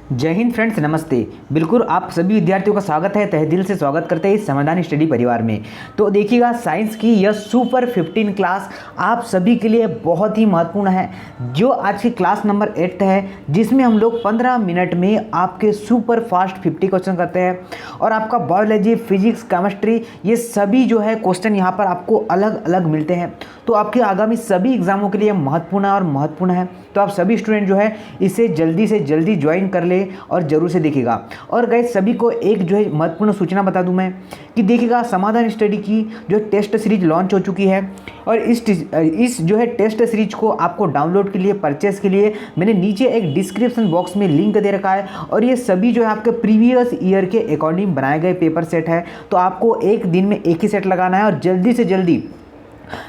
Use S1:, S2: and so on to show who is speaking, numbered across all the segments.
S1: जय हिंद फ्रेंड्स, नमस्ते। बिल्कुल आप सभी विद्यार्थियों का स्वागत है, तहे दिल से स्वागत करते हैं इस समाधान स्टडी परिवार में। तो देखिएगा, साइंस की यह सुपर 15 क्लास आप सभी के लिए बहुत ही महत्वपूर्ण है, जो आज की क्लास नंबर 8 है, जिसमें हम लोग 15 मिनट में आपके सुपर फास्ट 50 क्वेश्चन करते हैं और आपका बायोलॉजी, फिजिक्स, केमिस्ट्री ये सभी जो है क्वेश्चन यहाँ पर आपको अलग अलग मिलते हैं। तो आपके आगामी सभी एग्जामों के लिए महत्वपूर्ण है। तो आप सभी स्टूडेंट जो है इसे जल्दी से जल्दी ज्वाइन कर ले और जरूर से देखिएगा। और गाइस, सभी को एक जो है महत्वपूर्ण सूचना बता दूं मैं कि देखिएगा, समाधान स्टडी की जो टेस्ट सीरीज लॉन्च हो चुकी है और इस जो है टेस्ट सीरीज को आपको डाउनलोड के लिए, परचेस के लिए मैंने नीचे एक डिस्क्रिप्शन बॉक्स में लिंक दे रखा है। और ये सभी जो है आपके प्रीवियस ईयर के अकॉर्डिंग बनाए गए पेपर सेट है। तो आपको एक दिन में एक ही सेट लगाना है और जल्दी से जल्दी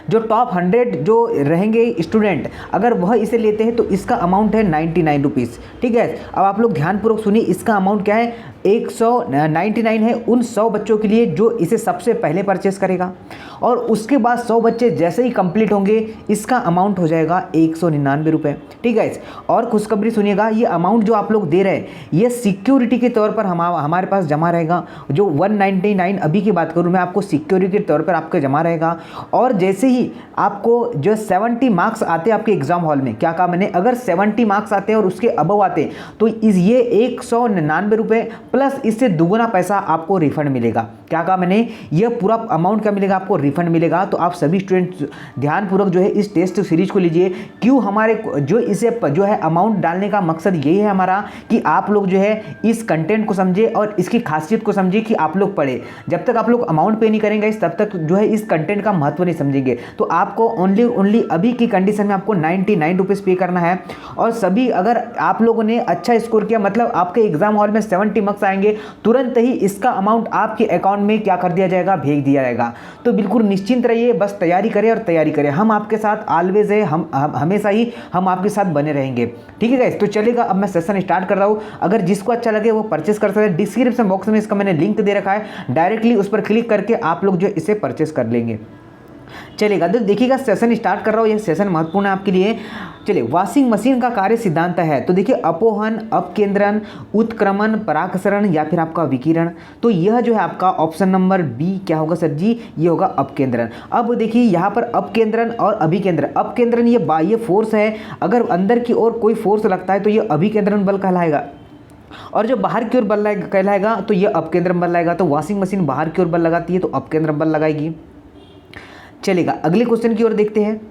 S1: जो टॉप 100 जो रहेंगे स्टूडेंट, अगर वह इसे लेते हैं तो इसका अमाउंट है 99 रुपीज़। ठीक है, अब आप लोग ध्यानपूर्वक सुनिए, इसका अमाउंट क्या है, 199 है उन 100 बच्चों के लिए जो इसे सबसे पहले परचेस करेगा। और उसके बाद 100 बच्चे जैसे ही कंप्लीट होंगे, इसका अमाउंट हो जाएगा 199 रुपये। ठीक है, और खुशखबरी सुनिएगा, ये अमाउंट जो आप लोग दे रहे हैं ये सिक्योरिटी के तौर पर हमारे पास जमा रहेगा। जो 199 अभी की बात करूँ मैं, आपको सिक्योरिटी के तौर पर आपका जमा रहेगा। और जैसे ही आपको जो 70 मार्क्स आते हैं आपके एग्जाम हॉल में, क्या कहा मैंने, अगर 70 मार्क्स आते हैं और उसके अबव आते हैं तो ये 199 रुपये प्लस इससे दुगुना पैसा आपको रिफंड मिलेगा। क्या कहा मैंने, यह पूरा अमाउंट क्या मिलेगा, आपको रिफंड मिलेगा। तो आप सभी स्टूडेंट्स ध्यानपूर्वक जो है इस टेस्ट सीरीज को लीजिए। क्यों, हमारे जो इसे जो है अमाउंट डालने का मकसद यही है हमारा कि आप लोग जो है इस कंटेंट को समझे और इसकी खासियत को समझे कि आप लोग पढ़े। जब तक आप लोग अमाउंट पे नहीं करेंगे तब तक जो है इस कंटेंट का महत्व नहीं समझेंगे। तो आपको ओनली अभी की कंडीशन में आपको 99 रुपीज़ पे करना है। और सभी, अगर आप लोगों ने अच्छा स्कोर किया, मतलब आपके एग्जाम हॉल में 70 मार्क्स आएंगे, तुरंत ही इसका अमाउंट आपके अकाउंट में क्या कर दिया जाएगा, भेज दिया जाएगा। तो बिल्कुल निश्चिंत रहिए, बस तैयारी करें। हम आपके साथ ऑलवेज है, हम हमेशा ही हम आपके साथ बने रहेंगे। ठीक है गाइस, तो चलेगा, अब मैं सेशन स्टार्ट कर रहा हूँ। अगर जिसको अच्छा लगे वो परचेस कर सकते हैं। डिस्क्रिप्शन बॉक्स में इसका मैंने लिंक दे रखा है, डायरेक्टली उस पर क्लिक करके आप लोग जो इसे परचेस कर लेंगे। चलेगा, तो देखिएगा, सेशन स्टार्ट कर रहा हूँ। यह सेशन महत्वपूर्ण है आपके लिए। चलिए, वॉशिंग मशीन का कार्य सिद्धांत है। तो देखिए, अपोहन, अपकेंद्रन, उत्क्रमण, परागसरण या फिर आपका विकिरण। तो यह जो है आपका ऑप्शन नंबर बी क्या होगा सर जी, ये होगा अपकेंद्रन। अब देखिए यहाँ पर अपकेंद्रन और अभिकेंद्रन। अपकेंद्रन ये बाह्य फोर्स है, अगर अंदर की ओर कोई फोर्स लगता है तो ये अभिकेंद्रन बल कहलाएगा। और जो बाहर की ओर बल कहलाएगा तो ये अपकेंद्रन बल लगाएगा। तो वॉशिंग मशीन बाहर की ओर बल लगाती है तो अपकेंद्रन बल लगाएगी। चलेगा, अगले क्वेश्चन की ओर देखते हैं।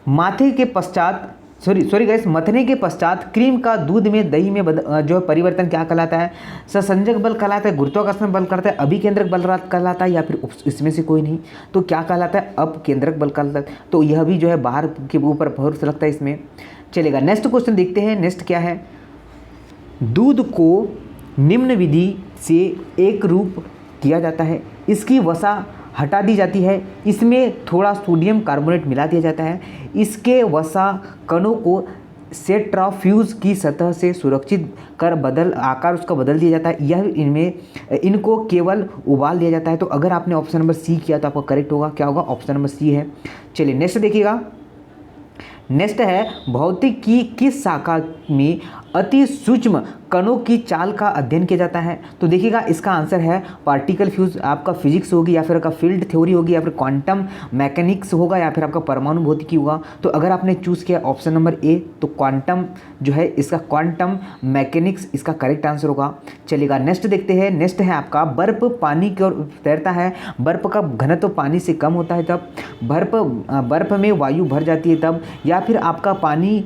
S1: माथे के पश्चात सॉरी गाइस, मथने के पश्चात क्रीम का दूध में, दही में जो परिवर्तन क्या कहलाता है, ससंजक बल कहलाता है, गुरुत्वाकर्षण बल कहलाता है, अभिकेंद्रक बल कहलाता है, या फिर इसमें से कोई नहीं। तो क्या कहलाता है, अपकेंद्रक बल कहलाता है। तो यह भी जो है बाहर के ऊपर फोर्स लगता है इसमें। चलेगा, नेक्स्ट क्वेश्चन देखते हैं। नेक्स्ट क्या है, दूध को निम्न विधि से एक रूप किया जाता है, इसकी वसा हटा दी जाती है, इसमें थोड़ा सोडियम कार्बोनेट मिला दिया जाता है, इसके वसा कणों को सेंट्रीफ्यूज की सतह से सुरक्षित कर आकार उसका बदल दिया जाता है, यह इनको केवल उबाल दिया जाता है। तो अगर आपने ऑप्शन नंबर सी किया तो आपका करेक्ट होगा, क्या होगा, ऑप्शन नंबर सी है। चलिए, नेक्स्ट देखिएगा। नेक्स्ट है, भौतिक की किस शाखा में अति सूक्ष्म कणों की चाल का अध्ययन किया जाता है। तो देखिएगा, इसका आंसर है पार्टिकल फ्यूज। आपका फिजिक्स होगी, या फिर आपका फील्ड थ्योरी होगी, या फिर क्वांटम मैकेनिक्स होगा, या फिर आपका परमाणु भौतिकी होगा। तो अगर आपने चूज़ किया ऑप्शन नंबर ए तो क्वांटम जो है इसका क्वांटम मैकेनिक्स इसका करेक्ट आंसर होगा। चलिएगा, नेक्स्ट देखते हैं। नेक्स्ट है आपका, बर्फ पानी की ओर तैरता है, बर्फ का घनत्व पानी से कम होता है तब, बर्फ में वायु भर जाती है तब, या फिर आपका पानी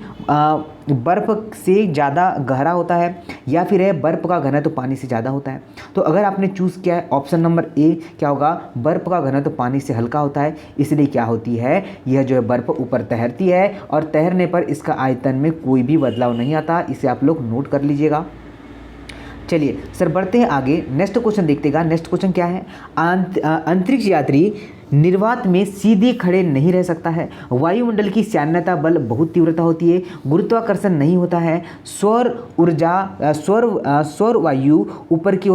S1: बर्फ से ज़्यादा गहरा होता है, या फिर है बर्फ का घनत्व पानी से ज़्यादा होता है। तो अगर आपने चूज़ किया है ऑप्शन नंबर ए, क्या होगा, बर्फ का घनत्व पानी से हल्का होता है, इसलिए क्या होती है, यह जो है बर्फ ऊपर तैरती है और तैरने पर इसका आयतन में कोई भी बदलाव नहीं आता। इसे आप लोग नोट कर लीजिएगा। चलिए सर, बढ़ते हैं आगे। नेक्स्ट क्वेश्चन देखतेगा। नेक्स्ट क्वेश्चन क्या है, अंतरिक्ष यात्री निर्वात में सीधे खड़े नहीं रह सकता है, वायुमंडल की श्यानता बल बहुत तीव्रता होती है, गुरुत्वाकर्षण नहीं होता है, सौर वायु ऊपर की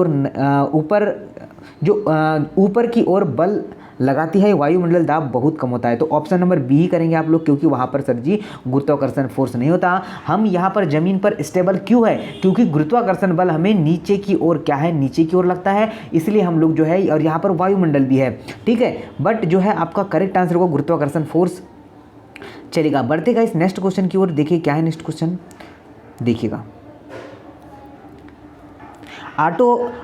S1: ओर बल लगाती है, वायुमंडल दाब बहुत कम होता है। तो ऑप्शन नंबर बी ही करेंगे आप लोग, क्योंकि वहाँ पर सर जी गुरुत्वाकर्षण फोर्स नहीं होता। हम यहाँ पर ज़मीन पर स्टेबल क्यों है, क्योंकि गुरुत्वाकर्षण बल हमें नीचे की ओर क्या है, नीचे की ओर लगता है, इसलिए हम लोग जो है, और यहाँ पर वायुमंडल भी है, ठीक है। बट जो है आपका करेक्ट आंसर होगा गुरुत्वाकर्षण फोर्स। चलेगा, बढ़ते गाइस नेक्स्ट क्वेश्चन की ओर। देखिए क्या है नेक्स्ट क्वेश्चन, देखिएगा। ऑटो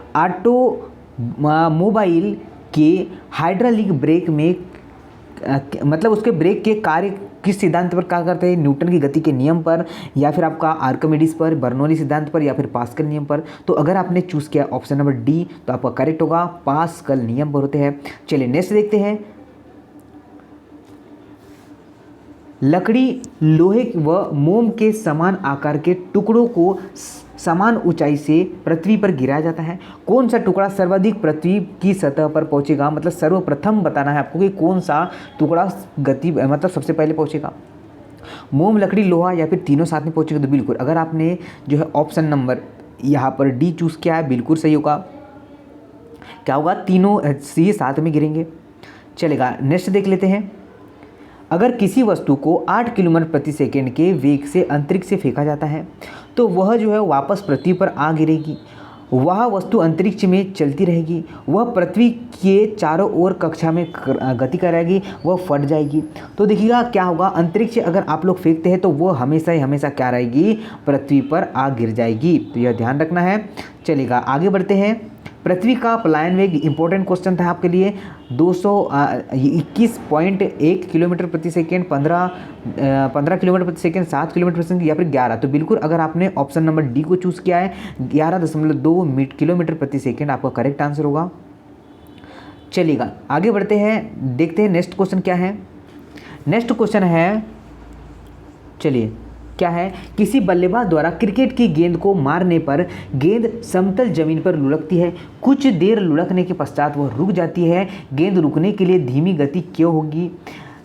S1: मोबाइल के हाइड्रोलिक ब्रेक में मतलब उसके ब्रेक के कार्य किस सिद्धांत पर क्या करते हैं, न्यूटन की गति के नियम पर, या फिर आपका आर्किमिडीज पर, बर्नौली सिद्धांत पर, या फिर पास्कल नियम पर। तो अगर आपने चूज़ किया ऑप्शन नंबर डी तो आपका करेक्ट होगा, पास्कल नियम पर होते हैं। चलिए नेक्स्ट देखते हैं। लकड़ी, लोहे व मोम के समान आकार के टुकड़ों को समान ऊंचाई से पृथ्वी पर गिराया जाता है। कौन सा टुकड़ा सर्वाधिक पृथ्वी की सतह पर पहुंचेगा, मतलब सर्वप्रथम बताना है आपको कि कौन सा टुकड़ा गति मतलब सबसे पहले पहुंचेगा। मोम, लकड़ी, लोहा या फिर तीनों साथ में पहुंचेगा। तो बिल्कुल अगर आपने जो है ऑप्शन नंबर यहाँ पर डी चूज़ किया है, बिल्कुल सही होगा। क्या होगा, तीनों ये साथ में गिरेंगे। चलेगा, नेक्स्ट देख लेते हैं। अगर किसी वस्तु को 8 किलोमीटर प्रति सेकंड के वेग से अंतरिक्ष से फेंका जाता है तो वह जो है वापस पृथ्वी पर आ गिरेगी। वह वस्तु अंतरिक्ष में चलती रहेगी, वह पृथ्वी के चारों ओर कक्षा में गति कराएगी, वह फट जाएगी। तो देखिएगा क्या होगा, अंतरिक्ष अगर आप लोग फेंकते हैं तो वह हमेशा ही हमेशा क्या रहेगी, पृथ्वी पर आ गिर जाएगी। तो यह ध्यान रखना है। चलेगा, आगे बढ़ते हैं। पृथ्वी का पलायन वेग, इंपॉर्टेंट क्वेश्चन था आपके लिए। 221.1 किलोमीटर प्रति सेकेंड, 15 किलोमीटर प्रति सेकेंड, 7 किलोमीटर प्रति सेकेंड, या फिर 11। तो बिल्कुल अगर आपने ऑप्शन नंबर डी को चूज़ किया है, 11.2 किलोमीटर प्रति सेकेंड आपका करेक्ट आंसर होगा। चलिएगा आगे बढ़ते हैं, देखते हैं नेक्स्ट क्वेश्चन क्या है। नेक्स्ट क्वेश्चन है, चलिए क्या है, किसी बल्लेबाज द्वारा क्रिकेट की गेंद को मारने पर गेंद समतल जमीन पर लुढ़कती है। कुछ देर लुढ़कने के पश्चात वह रुक जाती है। गेंद रुकने के लिए धीमी गति क्यों होगी।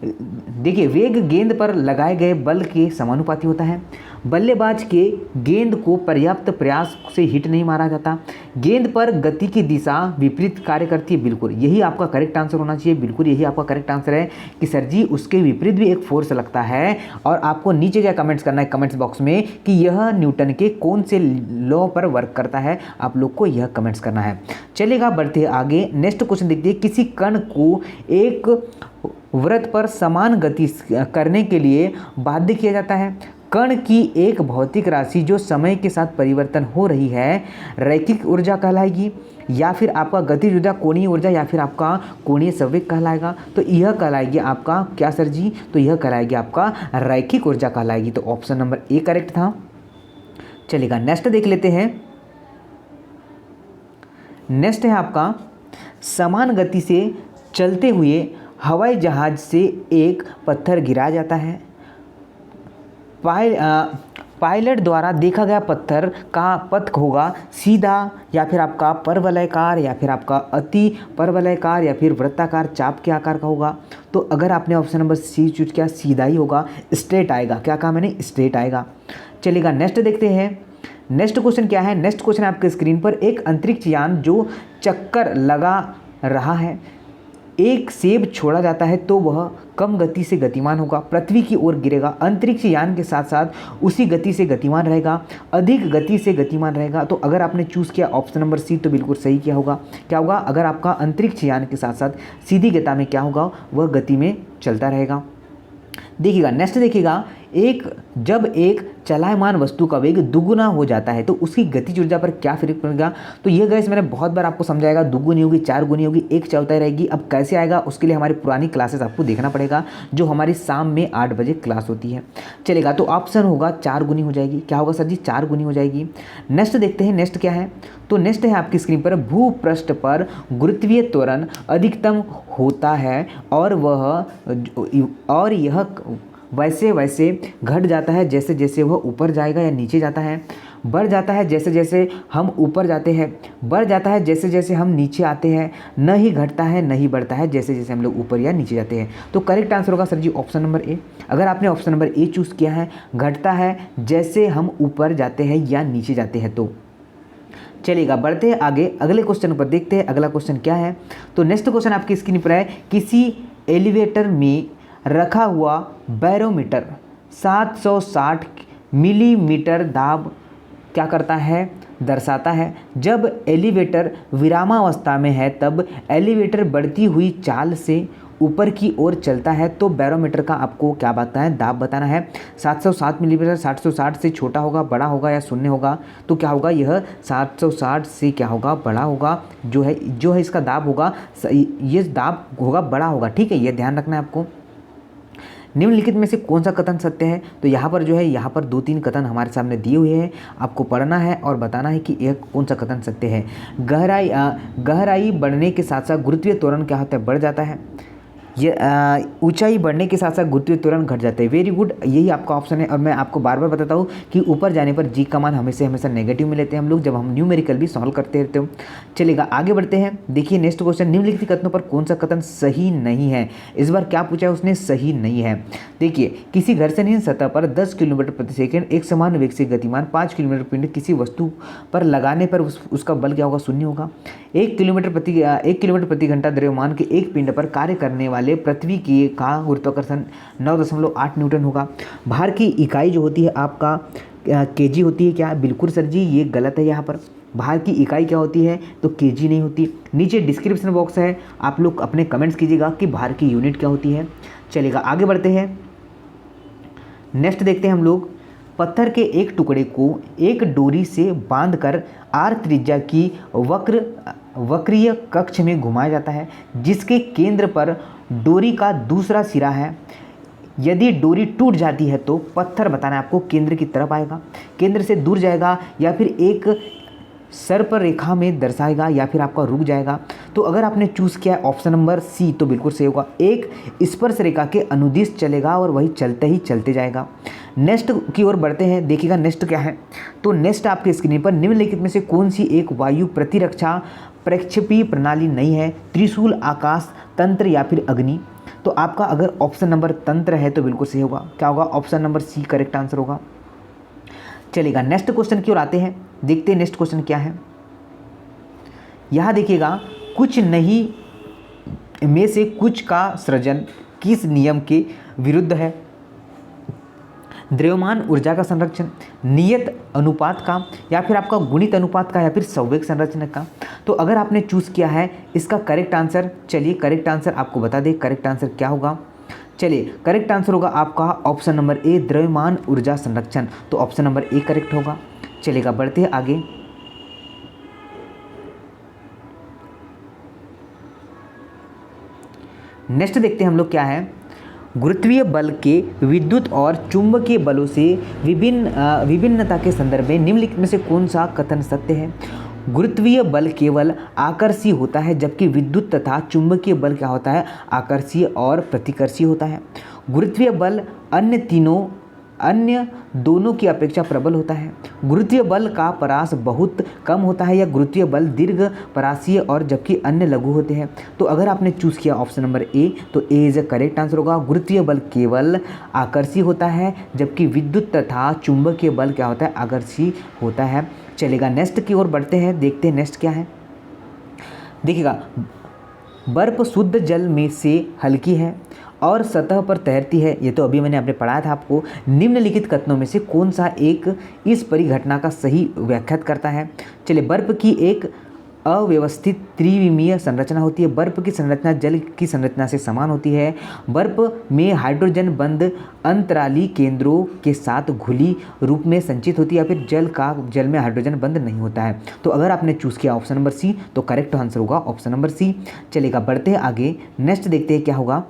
S1: देखिए, वेग गेंद पर लगाए गए बल के समानुपाती होता है। बल्लेबाज के गेंद को पर्याप्त प्रयास से हिट नहीं मारा जाता। गेंद पर गति की दिशा विपरीत कार्य करती है। बिल्कुल यही आपका करेक्ट आंसर होना चाहिए। बिल्कुल यही आपका करेक्ट आंसर है कि सर जी उसके विपरीत भी एक फोर्स लगता है। और आपको नीचे क्या कमेंट्स करना है कमेंट्स बॉक्स में कि यह न्यूटन के कौन से लॉ पर वर्क करता है, आप लोग को यह कमेंट्स करना है। चलेगा, बढ़ते हैं आगे। नेक्स्ट क्वेश्चन देखिए, किसी कण को एक वृत्त पर समान गति करने के लिए बाध्य किया जाता है। कण की एक भौतिक राशि जो समय के साथ परिवर्तन हो रही है रैखिक ऊर्जा कहलाएगी, या फिर आपका गतिज ऊर्जा, कोणीय ऊर्जा, या फिर आपका कोणीय संवेग कहलाएगा। तो यह कहलाएगी आपका क्या सर जी, तो यह कहलाएगी आपका रैखिक ऊर्जा कहलाएगी। तो ऑप्शन नंबर ए करेक्ट था। चलेगा, नेक्स्ट देख लेते हैं। नेक्स्ट है आपका, समान गति से चलते हुए हवाई जहाज से एक पत्थर गिराया जाता है। पायलट द्वारा देखा गया पत्थर का पथ होगा सीधा, या फिर आपका परवलयकार, या फिर आपका अति परवलयकार, या फिर वृत्ताकार चाप के आकार का होगा। तो अगर आपने ऑप्शन नंबर सी चूज किया, सीधा ही होगा, स्ट्रेट आएगा। क्या कहा मैंने, स्ट्रेट आएगा। चलेगा, नेक्स्ट देखते हैं। नेक्स्ट क्वेश्चन क्या है। नेक्स्ट क्वेश्चन है आपके स्क्रीन पर, एक अंतरिक्ष यान जो चक्कर लगा रहा है, एक सेब छोड़ा जाता है तो वह कम गति से गतिमान होगा, पृथ्वी की ओर गिरेगा। अंतरिक्ष यान के साथ साथ उसी गति से गतिमान रहेगा, अधिक गति से गतिमान रहेगा। तो अगर आपने चूज़ किया ऑप्शन नंबर सी तो बिल्कुल सही किया होगा। क्या होगा, अगर आपका अंतरिक्ष यान के साथ साथ सीधी गति में क्या होगा, वह गति में चलता रहेगा। देखिएगा, नेक्स्ट देखिएगा, जब एक चलायमान वस्तु का वेग दुगुना हो जाता है तो उसकी गतिज ऊर्जा पर क्या फर्क पड़ेगा। तो ये गाइस मैंने बहुत बार आपको समझाएगा, दुगुनी होगी, 4 गुनी होगी, 1 चौथाई रहेगी। अब कैसे आएगा उसके लिए हमारी पुरानी क्लासेस आपको देखना पड़ेगा, जो हमारी शाम में 8 बजे क्लास होती है। चलेगा, तो ऑप्शन होगा 4 गुनी हो जाएगी। क्या होगा सर जी, 4 गुनी हो जाएगी। नेक्स्ट देखते हैं, नेक्स्ट क्या है। तो नेक्स्ट है आपकी स्क्रीन पर, भूपृष्ठ पर गुरुत्वीय त्वरण अधिकतम होता है और यह वैसे वैसे घट जाता है जैसे जैसे वह ऊपर जाएगा या नीचे जाता है, बढ़ जाता है जैसे जैसे हम ऊपर जाते हैं, बढ़ जाता है जैसे जैसे हम नीचे आते हैं, न ही घटता है न ही बढ़ता है जैसे जैसे हम लोग ऊपर या नीचे जाते हैं। तो करेक्ट आंसर होगा sir ji option number A. अगर आपने ऑप्शन नंबर ए चूज़ किया है, घटता है जैसे हम ऊपर जाते हैं या नीचे जाते हैं। तो चलिएगा बढ़ते हैं आगे अगले क्वेश्चन पर, देखते हैं अगला क्वेश्चन क्या है। तो नेक्स्ट क्वेश्चन आपकी स्क्रीन पर है, किसी एलिवेटर में रखा हुआ बैरोमीटर 760 मिलीमीटर दाब क्या करता है, दर्शाता है। जब एलिवेटर विरामावस्था में है तब एलिवेटर बढ़ती हुई चाल से ऊपर की ओर चलता है, तो बैरोमीटर का आपको क्या बताना है, दाब बताना है। 760 मिलीमीटर 760 से छोटा होगा, बड़ा होगा या शून्य होगा, तो क्या होगा, यह 760 से क्या होगा, बड़ा होगा। जो है इसका दाब होगा, ये दाब होगा बड़ा होगा, ठीक है, ये ध्यान रखना है आपको। निम्नलिखित में से कौन सा कथन सत्य है, तो यहाँ पर जो है, यहाँ पर 2-3 कथन हमारे सामने दिए हुए हैं, आपको पढ़ना है और बताना है कि यह कौन सा कथन सत्य है। गहराई बढ़ने के साथ साथ गुरुत्वीय त्वरण क्या होता है, बढ़ जाता है। ये ऊंचाई बढ़ने के साथ साथ गुरुत्वीय त्वरण घट जाते हैं। वेरी गुड, यही आपका ऑप्शन है। और मैं आपको बार बार बताता हूँ कि ऊपर जाने पर जी का मान हमेशा नेगेटिव में लेते हैं हम लोग, जब हम न्यूमेरिकल भी सॉल्व करते रहते हो। चलेगा आगे बढ़ते हैं। देखिए नेक्स्ट क्वेश्चन, निम्नलिखित कथनों पर कौन सा कथन सही नहीं है। इस बार क्या पूछा है उसने, सही नहीं है। देखिए, किसी घर्षणहीन सतह पर 10 किलोमीटर प्रति सेकंड एक समान वेग से गतिमान 5 किलोमीटर पिंड किसी वस्तु पर लगाने पर उसका बल क्या होगा, शून्य होगा। 1 किलोमीटर प्रति घंटा द्रव्यमान के एक पिंड पर कार्य करने वाले पृथ्वी की का गुरुत्वाकर्षण 9.8 न्यूटन होगा। भार की इकाई जो होती है आपका केजी होती है क्या, बिल्कुल सर जी ये गलत है। यहाँ पर भार की इकाई क्या होती है, तो केजी नहीं होती। नीचे डिस्क्रिप्शन बॉक्स है, आप लोग अपने कमेंट्स कीजिएगा कि भार की यूनिट क्या होती है। चलेगा आगे बढ़ते हैं। नेक्स्ट देखते हैं हम लोग, पत्थर के एक टुकड़े को एक डोरी से बांधकर आर त्रिज्या की वक्रीय कक्ष में घुमाया जाता है, जिसके केंद्र पर डोरी का दूसरा सिरा है। यदि डोरी टूट जाती है तो पत्थर बताना है आपको केंद्र की तरफ आएगा, केंद्र से दूर जाएगा, या फिर एक सर्प रेखा में दर्शाएगा, या फिर आपका रुक जाएगा। तो अगर आपने चूज़ किया है ऑप्शन नंबर सी तो बिल्कुल सही होगा। एक स्पर्श रेखा के अनुदिश चलेगा और वही चलते ही चलते जाएगा। नेक्स्ट की ओर बढ़ते हैं, देखिएगा नेक्स्ट क्या है। तो नेक्स्ट आपके स्क्रीन पर, निम्नलिखित में से कौन सी एक वायु प्रतिरक्षा प्रक्षेपी प्रणाली नहीं है, त्रिशूल, आकाश तंत्र या फिर अग्नि। तो आपका अगर ऑप्शन नंबर तंत्र है तो बिल्कुल सही होगा। क्या होगा, option number C correct answer होगा। चलेगा नेक्स्ट क्वेश्चन की ओर आते हैं, देखते हैं नेक्स्ट क्वेश्चन क्या है। यहां देखिएगा, कुछ नहीं में से कुछ का सृजन किस नियम के विरुद्ध है। द्रव्यमान ऊर्जा का संरक्षण, नियत अनुपात का, या फिर आपका गुणित अनुपात का, या फिर संवेग संरचना का। तो अगर आपने चूज़ किया है इसका करेक्ट आंसर, चलिए करेक्ट आंसर आपको बता दें करेक्ट आंसर क्या होगा। चलिए करेक्ट आंसर होगा आपका ऑप्शन नंबर ए, द्रव्यमान ऊर्जा संरक्षण। तो ऑप्शन नंबर ए करेक्ट होगा। चलेगा बढ़ते हैं आगे। नेक्स्ट देखते हैं हम लोग क्या है। गुरुत्वीय बल के विद्युत और चुंबकीय बलों से विभिन्नता के संदर्भ में निम्नलिखित में से कौन सा कथन सत्य है। गुरुत्वीय बल केवल आकर्षीय होता है, जबकि विद्युत तथा चुंबकीय बल क्या होता है, आकर्षीय और प्रतिकर्षीय होता है। गुरुत्वीय बल अन्य दोनों की अपेक्षा प्रबल होता है। गुरुत्वीय बल का परास बहुत कम होता है, या गुरुत्वीय बल दीर्घ परासीय और जबकि अन्य लघु होते हैं। तो अगर आपने चूज़ किया ऑप्शन नंबर ए तो ए इज अ करेक्ट आंसर होगा। गुरुत्वीय बल केवल आकर्षीय होता है, जबकि विद्युत तथा चुंबकीय बल क्या होता है, आकर्षीय होता है। चलेगा नेक्स्ट की ओर बढ़ते हैं, देखते हैं नेक्स्ट क्या है। देखिएगा, बर्फ शुद्ध जल में से हल्की है और सतह पर तैरती है, ये तो अभी मैंने आपने पढ़ाया था आपको। निम्नलिखित कथनों में से कौन सा एक इस परिघटना का सही व्याख्यात करता है। चलिए, बर्फ की एक अव्यवस्थित त्रिविमीय संरचना होती है। बर्फ की संरचना जल की संरचना से समान होती है। बर्फ में हाइड्रोजन बंद अंतराली केंद्रों के साथ घुली रूप में संचित होती है, या फिर जल में हाइड्रोजन बंद नहीं होता है। तो अगर आपने चूज़ किया ऑप्शन नंबर सी तो करेक्ट आंसर होगा ऑप्शन नंबर सी। चलेगा बढ़ते हैं आगे, नेक्स्ट देखते हैं क्या होगा।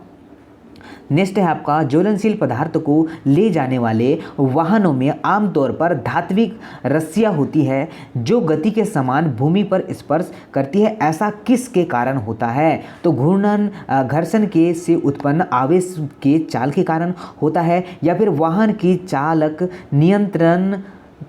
S1: नेक्स्ट है आपका, ज्वलनशील पदार्थ को ले जाने वाले वाहनों में आमतौर पर धात्विक रस्सियाँ होती है जो गति के समान भूमि पर स्पर्श करती है। ऐसा किसके कारण होता है। तो घर्षण के से उत्पन्न आवेश के चाल के कारण होता है, या फिर वाहन की चालक नियंत्रण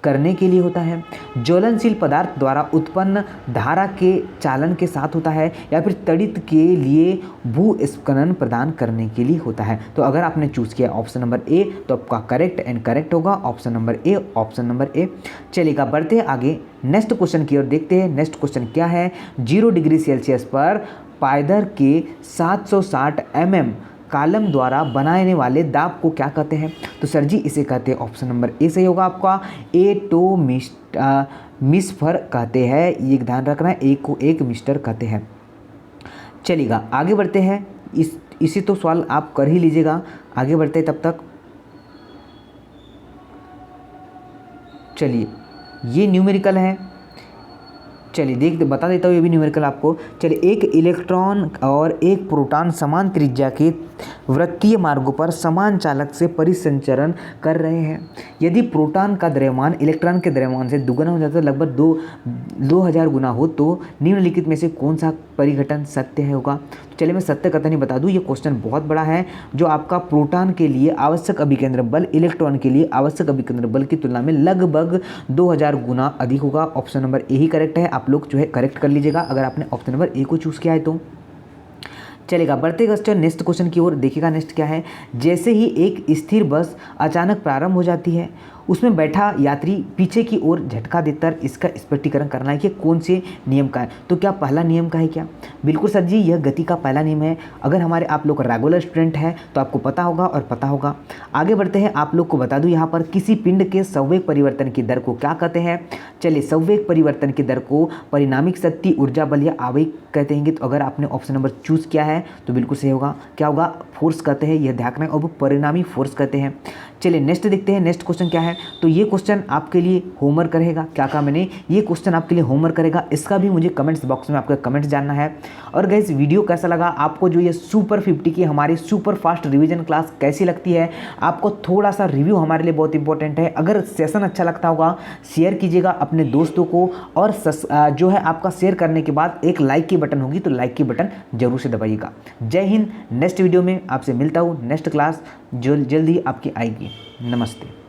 S1: करने के लिए होता है, ज्वलनशील पदार्थ द्वारा उत्पन्न धारा के चालन के साथ होता है, या फिर तड़ित के लिए भूस्खलन प्रदान करने के लिए होता है। तो अगर आपने चूज़ किया ऑप्शन नंबर ए तो आपका करेक्ट एंड करेक्ट होगा ऑप्शन नंबर ए, ऑप्शन नंबर ए। चलिएगा बढ़ते हैं आगे नेक्स्ट क्वेश्चन की ओर देखते हैं। नेक्स्ट क्वेश्चन क्या है, 0 डिग्री सेल्सियस पर पायदर के 760 mm कॉलम द्वारा बनाने वाले दाब को क्या कहते हैं? तो सर जी इसे कहते हैं ऑप्शन नंबर ए सही होगा आपका, मिसफर कहते हैं, ये ध्यान रखना है, ए को एक मिस्टर कहते हैं। चलिएगा आगे बढ़ते हैं, इसी तो सवाल आप कर ही लीजिएगा, आगे बढ़ते हैं तब तक। चलिए ये न्यूमेरिकल है, चलिए बता देता हूँ ये भी न्यूमेरिकल आपको। चलिए एक इलेक्ट्रॉन और एक प्रोटॉन समान त्रिज्या के वृत्तीय मार्गों पर समान चालक से परिसंचरण कर रहे हैं। यदि प्रोटॉन का द्रव्यमान इलेक्ट्रॉन के द्रव्यमान से दुगना हो जाता है, लगभग 2000 गुना हो, तो निम्नलिखित में से कौन सा परिघटन सत्य है होगा? चलिए मैं सत्य कथन ही बता दूं, ये क्वेश्चन बहुत बड़ा है। जो आपका प्रोटॉन के लिए आवश्यक अभिकेंद्र बल इलेक्ट्रॉन के लिए आवश्यक अभिकेंद्र बल की तुलना में लगभग 2000 गुना अधिक होगा। ऑप्शन नंबर ए ही करेक्ट है, आप लोग जो है करेक्ट कर लीजिएगा अगर आपने ऑप्शन नंबर ए को चूज़ किया है तो। चलेगा बढ़ते क्वेश्चन नेक्स्ट क्वेश्चन की ओर देखिएगा। नेक्स्ट क्या है, जैसे ही एक स्थिर बस अचानक प्रारंभ हो जाती है, उसमें बैठा यात्री पीछे की ओर झटका देकर इसका स्पष्टीकरण करना है कि कौन से नियम का है। तो क्या पहला नियम का है क्या? बिल्कुल सर जी, यह गति का पहला नियम है। अगर हमारे आप लोग रेगुलर स्टूडेंट हैं तो आपको पता होगा और पता होगा। आगे बढ़ते हैं, आप लोग को बता दूं यहाँ पर किसी पिंड के संवेग परिवर्तन की दर को क्या कहते हैं? चलिए संवेग परिवर्तन की दर को परिणामिक शक्ति, ऊर्जा बल या आवेग कहते हैं। तो अगर आपने ऑप्शन नंबर चूज़ किया है तो बिल्कुल सही होगा। क्या होगा? फोर्स कहते हैं, यह ध्यान रखना है, और वो परिणामी फोर्स कहते हैं। चलिए नेक्स्ट देखते हैं, नेक्स्ट क्वेश्चन क्या है। तो ये क्वेश्चन आपके लिए होमवर्क रहेगा। क्या कहा मैंने? ये क्वेश्चन आपके लिए होमवर्क करेगा, इसका भी मुझे कमेंट्स बॉक्स में आपका कमेंट्स जानना है। और गाइस वीडियो कैसा लगा आपको? जो ये सुपर 50 की हमारी सुपर फास्ट रिवीजन क्लास कैसी लगती है आपको? थोड़ा सा रिव्यू हमारे लिए बहुत इंपॉर्टेंट है। अगर सेशन अच्छा लगता होगा शेयर कीजिएगा अपने दोस्तों को, और जो है आपका शेयर करने के बाद एक लाइक की बटन होगी तो लाइक की बटन जरूर से दबाइएगा। जय हिंद। नेक्स्ट वीडियो में आपसे मिलता हूँ, नेक्स्ट क्लास जो जल्दी आपकी आएगी। नमस्ते।